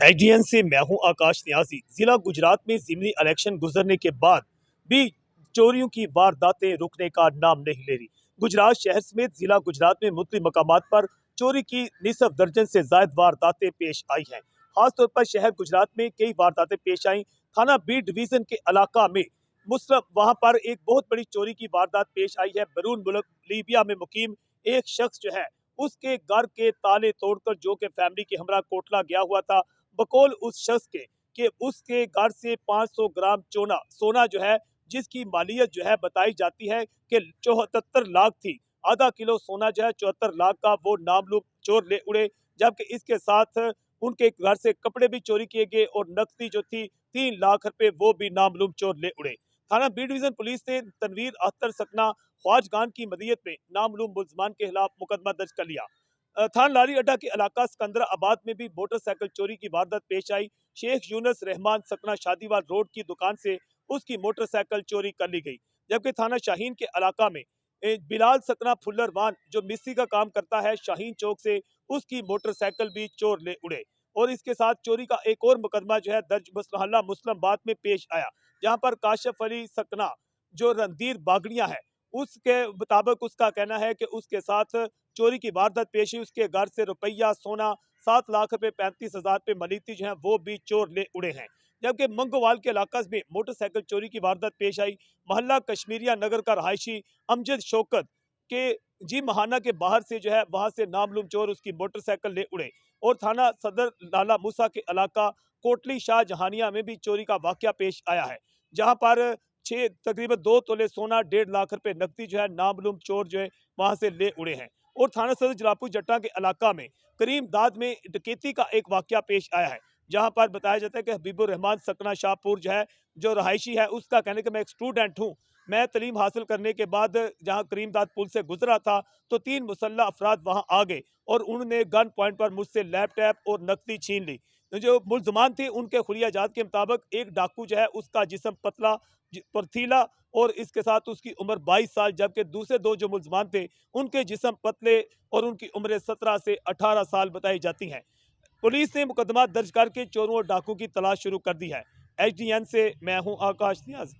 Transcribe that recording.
एचडीएन से मैं हूं आकाश न्याजी। जिला गुजरात में ज़िमनी इलेक्शन गुजरने के बाद भी चोरियों की वारदातें रुकने का नाम नहीं ले रही। गुजरात शहर समेत जिला गुजरात में मुख्तलिफ मकामात पर चोरी की निसफ दर्जन से जायद वारदातें पेश आई हैं। खासतौर पर शहर गुजरात में कई वारदातें पेश आई। थाना बी डिवीजन के इलाका में मुस्लिम वहां पर एक बहुत बड़ी चोरी की वारदात पेश आई है। बैरून मुल्क लीबिया में मुकीम एक शख्स जो है उसके घर के ताले तोड़कर जो कि फैमिली के हमरा कोटला गया हुआ था, बकौल उस शख्स के कि उसके घर से 500 ग्राम सोना जो है जिसकी मालियत जो है बताई जाती है कि 74 लाख थी। आधा किलो सोना जो है 74 लाख का वो नामलूम चोर ले उड़े। जबकि इसके साथ उनके घर से कपड़े भी चोरी किए गए और नकदी जो थी 3 लाख रुपए वो भी नामलूम चोर ले उड़े। थाना बी डिवीजन पुलिस ने तनवीर अख्तर सकना ख्वाजगान की मदीयत में नामलूम मुल्जमान के खिलाफ मुकदमा दर्ज कर लिया। थान लारी अड्डा के इलाका सिकंदराबाद में भी मोटरसाइकिल चोरी की वारदात पेश आई। शेख यूनुस रहमान सकना शादीवाल रोड की दुकान से उसकी मोटरसाइकिल चोरी कर ली गई। जबकि थाना शाहीन के इलाका में बिलाल सकना फुल्लरवान जो मिस्त्री का काम करता है, शाहीन चौक से उसकी मोटरसाइकिल भी चोर ले उड़े। और इसके साथ चोरी का एक और मुकदमा जो है दर्ज मोहल्ला मुस्लिमाबाद में पेश आया, जहां पर काशिफ अली सकना जो रणधीर बागड़िया है उसके मुताबिक उसका कहना है कि उसके साथ चोरी की वारदात पेश हुई। उसके घर से रुपया सोना 7 लाख रुपए 35,000 रुपए मलीती जो है वो भी चोर ले उड़े हैं। जबकि मंगोवाल के इलाका में मोटरसाइकिल चोरी की वारदात पेश आई। मोहल्ला कश्मीरिया नगर का रहायशी अमजद शौकत के जी महाना के बाहर से जो है वहां से नामलूम चोर उसकी मोटरसाइकिल ले उड़े। और थाना सदर लाला मूसा के इलाका कोटली शाह जहानिया में भी चोरी का वाकया पेश आया है, जहां पर तकरीबन 2 तोले सोना 1.5 लाख रुपए नकदी जो है नामलूम चोर जो है वहां से ले उड़े हैं। और थाना सदर जलापुर जट्टा के इलाका में करीम दाद में डकैती का एक वाकया पेश आया है, जहां पर बताया जाता है कि हबीबुर रहमान सकना शाहपुर जो है जो रहायशी है उसका कहने कि मैं एक स्टूडेंट हूं, मैं तालीम हासिल करने के बाद जहां करीम दाद पुल से गुजरा था तो 3 मुसल्ला अफराद वहां आ गए और उन्होंने गन पॉइंट पर मुझसे लैपटॉप और नकदी छीन ली। जो मुल्जमान थे उनके खुलिया जात के मुताबिक एक डाकू जो है उसका जिस्म पतला परथीला और इसके साथ उसकी उम्र 22 साल, जबकि दूसरे 2 जो मुल्जमान थे उनके जिस्म पतले और उनकी उम्र 17 से 18 साल बताई जाती हैं। पुलिस ने मुकदमा दर्ज करके चोरों और डाकू की तलाश शुरू कर दी है। एचडीएन से मैं हूं आकाश न्याज।